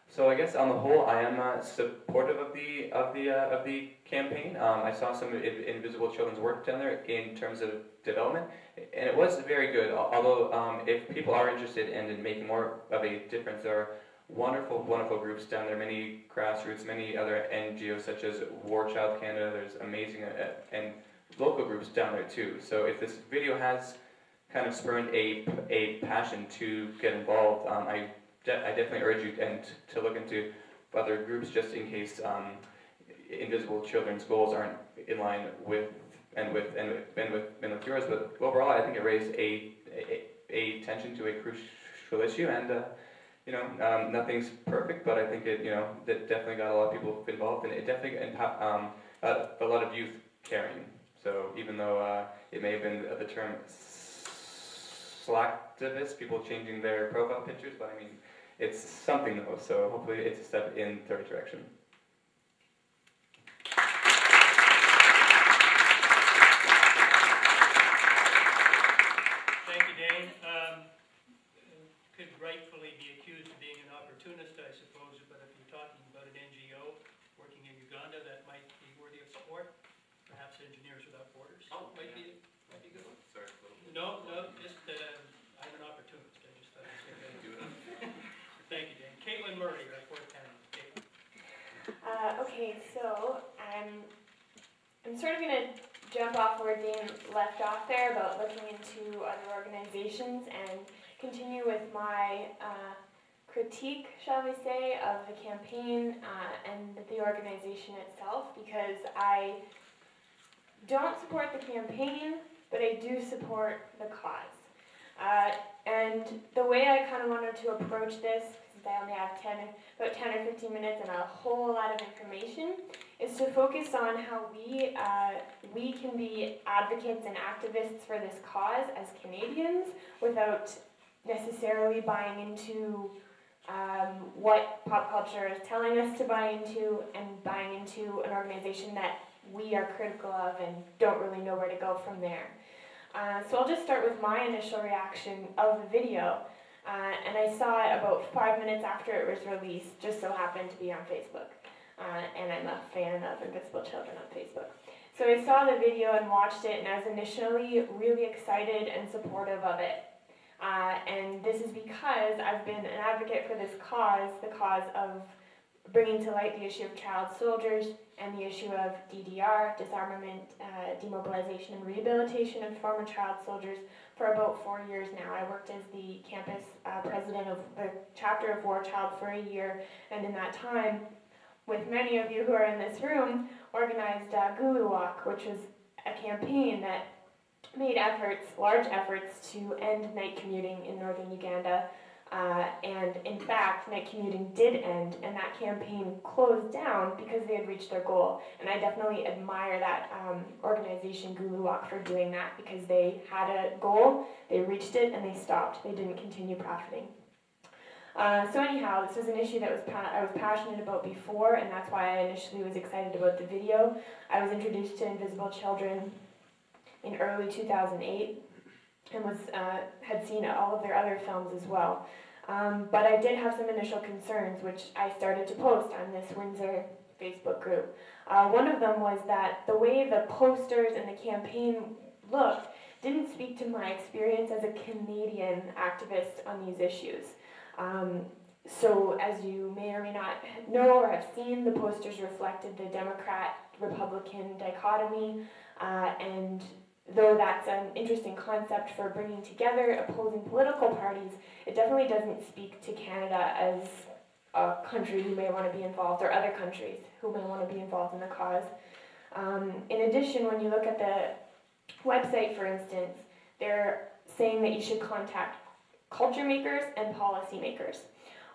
So I guess on the whole, I am supportive of the campaign. I saw some Invisible Children's work down there in terms of development, and it was very good. Although if people are interested in making more of a difference, there are wonderful groups down there. Many grassroots, many other NGOs such as War Child Canada. There's amazing and local groups down there too. So if this video has kind of spurned a passion to get involved, I definitely urge you to look into other groups, just in case Invisible Children's goals aren't in line with yours. But overall, I think it raised a attention to a crucial issue, and nothing's perfect, but I think it that definitely got a lot of people involved, and it definitely got a lot of youth caring. So even though it may have been the term slacktivist, people changing their profile pictures, but I mean, it's something though, so hopefully it's a step in the right direction. Thank you, Dane. Could rightfully be accused of being an opportunist, I suppose, but if you're talking about an NGO working in Uganda, that might be worthy of support. Perhaps Engineers Without Borders might be a good one. Sorry. No, just I'm an opportunist. I just thought I'd say that. Thank you, Dane. Katelyn Murray, our fourth panelist. Okay, so I'm sort of going to jump off where Dane left off there about looking into other organizations and continue with my critique, shall we say, of the campaign and the organization itself, because I don't support the campaign, but I do support the cause. And the way I kind of wanted to approach this, since I only have about 10 or 15 minutes and a whole lot of information, is to focus on how we can be advocates and activists for this cause as Canadians without necessarily buying into what pop culture is telling us to buy into, and buying into an organization that we are critical of and don't really know where to go from there. So I'll just start with my initial reaction of the video, and I saw it about 5 minutes after it was released, just so happened to be on Facebook, and I'm a fan of Invisible Children on Facebook. So I saw the video and watched it, and I was initially really excited and supportive of it. And this is because I've been an advocate for this cause, the cause of bringing to light the issue of child soldiers and the issue of DDR, disarmament, demobilization, and rehabilitation of former child soldiers for about 4 years now. I worked as the campus president of the chapter of War Child for a year, and in that time, with many of you who are in this room, organized Gulu Walk, which was a campaign that made large efforts to end night commuting in Northern Uganda. And in fact, night commuting did end, and that campaign closed down because they had reached their goal. And I definitely admire that organization, Gulu Walk, for doing that, because they had a goal, they reached it, and they stopped. They didn't continue profiting. So anyhow, this was an issue that I was passionate about before, and that's why I initially was excited about the video. I was introduced to Invisible Children in early 2008, and had seen all of their other films as well. But I did have some initial concerns, which I started to post on this Windsor Facebook group. One of them was that the way the posters and the campaign looked didn't speak to my experience as a Canadian activist on these issues. So as you may or may not know or have seen, the posters reflected the Democrat-Republican dichotomy, and though that's an interesting concept for bringing together opposing political parties, it definitely doesn't speak to Canada as a country who may want to be involved, or other countries who may want to be involved in the cause. In addition, when you look at the website, for instance, they're saying that you should contact culture makers and policy makers.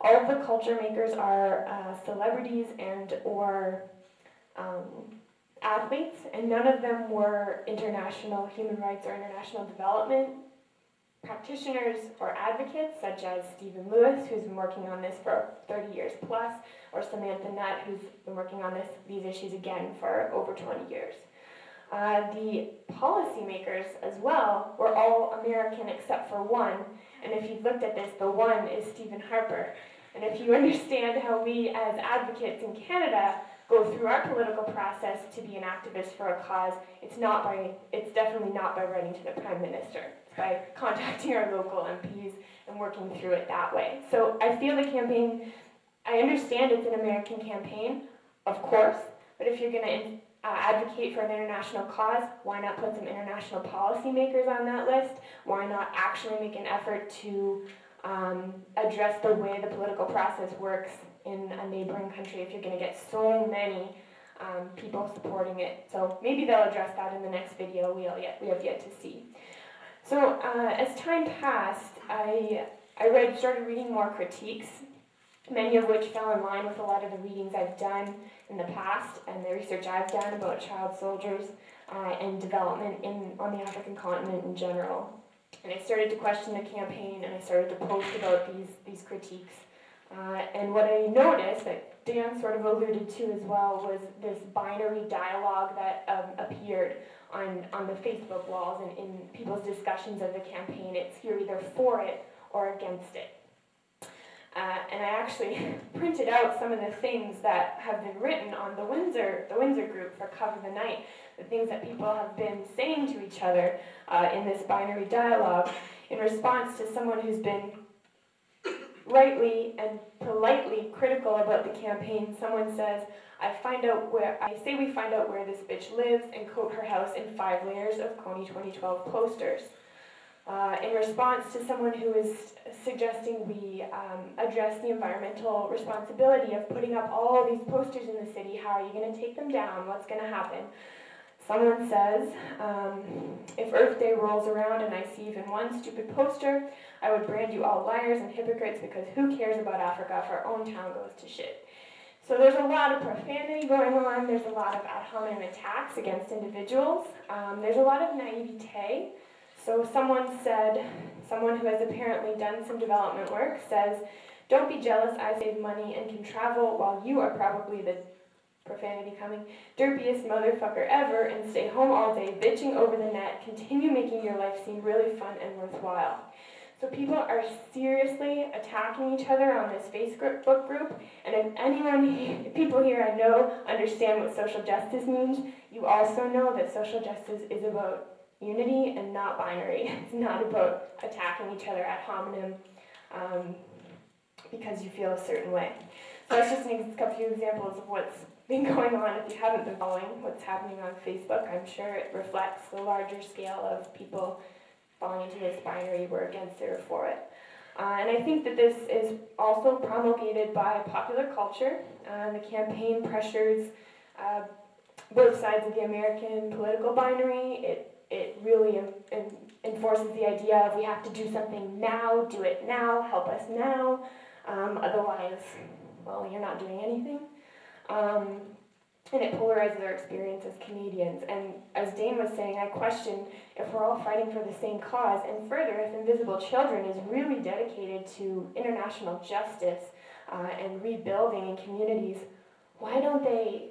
All of the culture makers are celebrities and or athletes, and none of them were international human rights or international development practitioners or advocates, such as Stephen Lewis, who's been working on this for 30 years plus, or Samantha Nutt, who's been working on these issues again for over 20 years. The policymakers as well were all American except for one, and if you've looked at this, the one is Stephen Harper. And if you understand how we as advocates in Canada go through our political process to be an activist for a cause, it's definitely not by writing to the Prime Minister. It's by contacting our local MPs and working through it that way. So I feel the campaign, I understand it's an American campaign, of course, but if you're going to advocate for an international cause, why not put some international policymakers on that list? Why not actually make an effort to address the way the political process works in a neighboring country if you're going to get so many people supporting it? So maybe they'll address that in the next video we have yet to see. So as time passed, I started reading more critiques, many of which fell in line with a lot of the readings I've done in the past and the research I've done about child soldiers and development on the African continent in general. And I started to question the campaign, and I started to post about these critiques. And what I noticed, that Dan sort of alluded to as well, was this binary dialogue that appeared on the Facebook walls and in people's discussions of the campaign. It's you're either for it or against it. And I actually printed out some of the things that have been written on the Windsor group for Cover the Night, the things that people have been saying to each other in this binary dialogue in response to someone who's been rightly and politely critical about the campaign. Someone says, I say we find out where this bitch lives and coat her house in 5 layers of Kony 2012 posters. in response to someone who is suggesting we address the environmental responsibility of putting up all these posters in the city. How are you going to take them down? What's going to happen? Someone says, if Earth Day rolls around and I see even one stupid poster, I would brand you all liars and hypocrites because who cares about Africa if our own town goes to shit? So there's a lot of profanity going on. There's a lot of ad hominem attacks against individuals. There's a lot of naivete. So someone who has apparently done some development work says, don't be jealous, I save money and can travel while you are probably the, profanity coming, derpiest motherfucker ever and stay home all day bitching over the net, continue making your life seem really fun and worthwhile. So people are seriously attacking each other on this Facebook group, and if people here I know understand what social justice means, you also know that social justice is about unity and not binary. It's not about attacking each other ad hominem because you feel a certain way. So that's just a few examples of what's been going on. If you haven't been following what's happening on Facebook, I'm sure it reflects the larger scale of people falling into this binary, we're against it or for it. And I think that this is also promulgated by popular culture. The campaign pressures both sides of the American political binary. It really enforces the idea of we have to do something now, do it now, help us now. Otherwise, well, you're not doing anything. And it polarizes our experience as Canadians. And as Dane was saying, I question if we're all fighting for the same cause, and further, if Invisible Children is really dedicated to international justice and rebuilding in communities, why don't they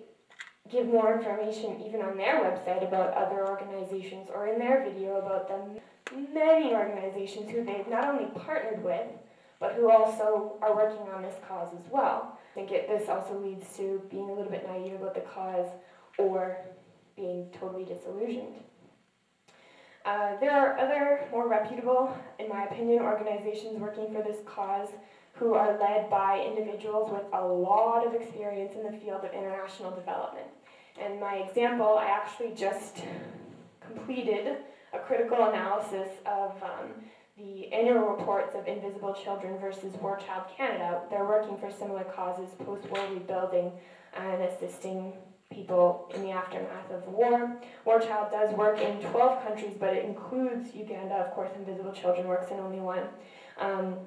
give more information even on their website about other organizations, or in their video about the many organizations who they've not only partnered with, but who also are working on this cause as well. I think this also leads to being a little bit naive about the cause or being totally disillusioned. There are other more reputable, in my opinion, organizations working for this cause who are led by individuals with a lot of experience in the field of international development. And my example, I actually just completed a critical analysis of the annual reports of Invisible Children versus War Child Canada. They're working for similar causes, post-war rebuilding and assisting people in the aftermath of war. War Child does work in 12 countries, but it includes Uganda. Of course, Invisible Children works in only one. And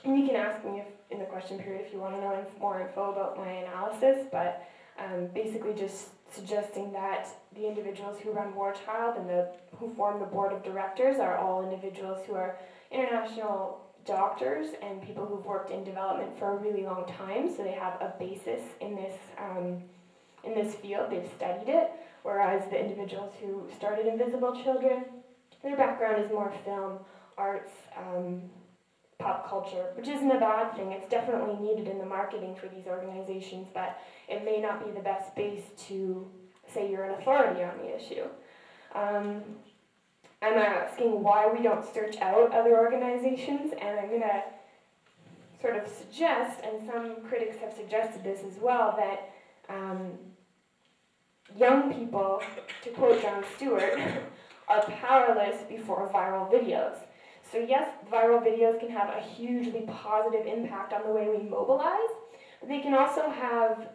you can ask me in the question period if you want to know more info about my analysis, but basically just suggesting that the individuals who run War Child and who form the board of directors are all individuals who are international doctors and people who've worked in development for a really long time, so they have a basis in this field, they've studied it, whereas the individuals who started Invisible Children, their background is more film, arts, pop culture, which isn't a bad thing. It's definitely needed in the marketing for these organizations, but it may not be the best base to say you're an authority on the issue. I'm asking why we don't search out other organizations, and I'm going to sort of suggest, and some critics have suggested this as well, that young people, to quote Jon Stewart, are powerless before viral videos. So yes, viral videos can have a hugely positive impact on the way we mobilize, but they can also have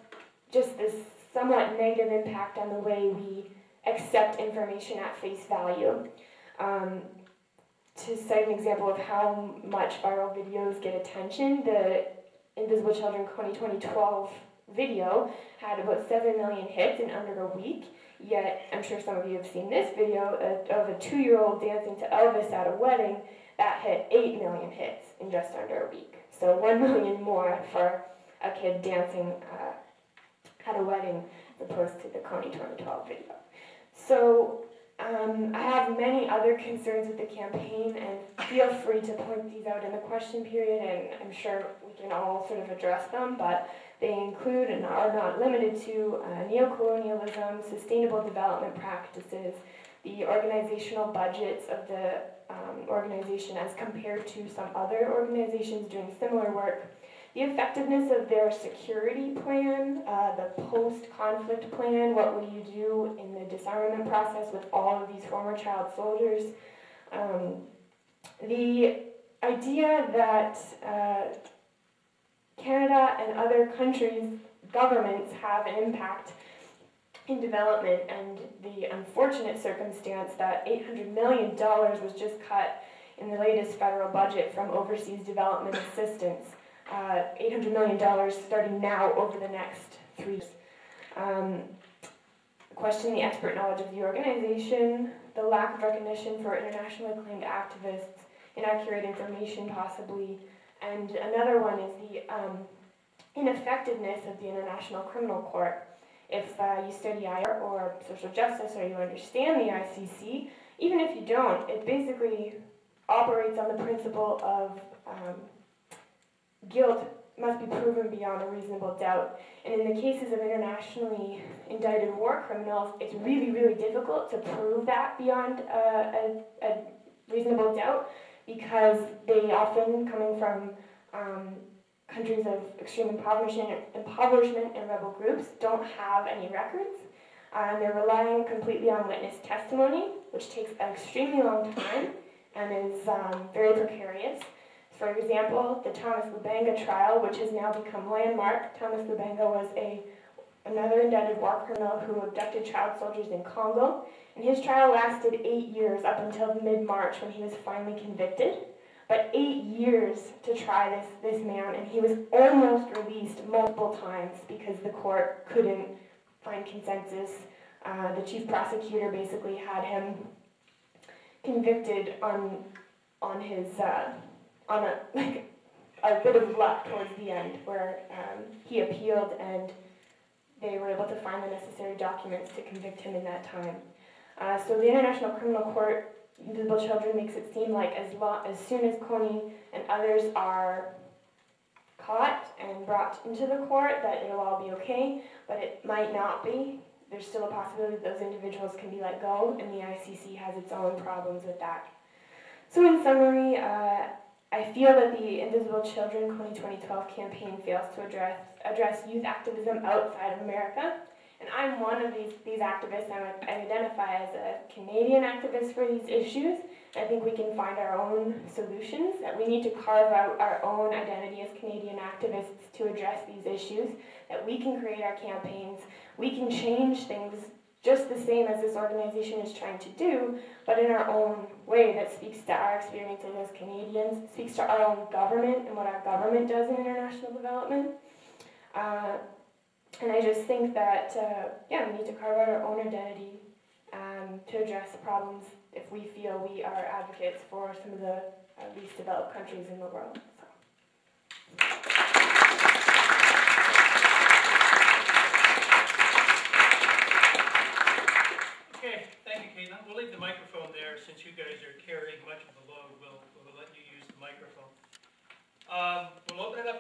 just this somewhat negative impact on the way we accept information at face value. To cite an example of how much viral videos get attention, the Invisible Children Kony 2012 video had about 7 million hits in under a week, yet I'm sure some of you have seen this video of a 2-year-old dancing to Elvis at a wedding that hit 8 million hits in just under a week. So 1 million more for a kid dancing at a wedding as opposed to the Kony 2012 video. So I have many other concerns with the campaign, and feel free to point these out in the question period, and I'm sure we can all sort of address them, but they include and are not limited to neocolonialism, sustainable development practices, the organizational budgets of the organization as compared to some other organizations doing similar work, the effectiveness of their security plan, the post-conflict plan, what will you do in the disarmament process with all of these former child soldiers, The idea that Canada and other countries' governments have an impact in development, and the unfortunate circumstance that $800 million was just cut in the latest federal budget from overseas development assistance. $800 million starting now over the next 3 years. Question the expert knowledge of the organization, the lack of recognition for internationally acclaimed activists, inaccurate information possibly, and another one is the ineffectiveness of the International Criminal Court. If you study IR or social justice or you understand the ICC, even if you don't, it basically operates on the principle of guilt must be proven beyond a reasonable doubt. And in the cases of internationally indicted war criminals, it's really, really difficult to prove that beyond a reasonable doubt, because they often, coming from countries of extreme impoverishment and rebel groups, don't have any records. They're relying completely on witness testimony, which takes an extremely long time and is very precarious. For example, the Thomas Lubanga trial, which has now become landmark. Thomas Lubanga was another indicted war criminal who abducted child soldiers in Congo, and his trial lasted 8 years up until mid-March when he was finally convicted. But 8 years to try this man, and he was almost released multiple times because the court couldn't find consensus. The chief prosecutor basically had him convicted on a bit of luck towards the end, where he appealed and they were able to find the necessary documents to convict him in that time. So the International Criminal Court, Invisible Children, makes it seem like as soon as Kony and others are caught and brought into the court, that it'll all be okay, but it might not be. There's still a possibility that those individuals can be let go, and the ICC has its own problems with that. So in summary, I feel that the Invisible Children Kony 2012 campaign fails to address youth activism outside of America. And I'm one of these activists. I identify as a Canadian activist for these issues. I think we can find our own solutions, that we need to carve out our own identity as Canadian activists to address these issues, that we can create our campaigns, we can change things just the same as this organization is trying to do, but in our own way that speaks to our experiences as Canadians, speaks to our own government and what our government does in international development. And I just think that, we need to carve out our own identity to address problems if we feel we are advocates for some of the least developed countries in the world. Okay, thank you, Katelyn. We'll leave the microphone there since you guys are carrying much of the load. We'll let you use the microphone. We'll open it up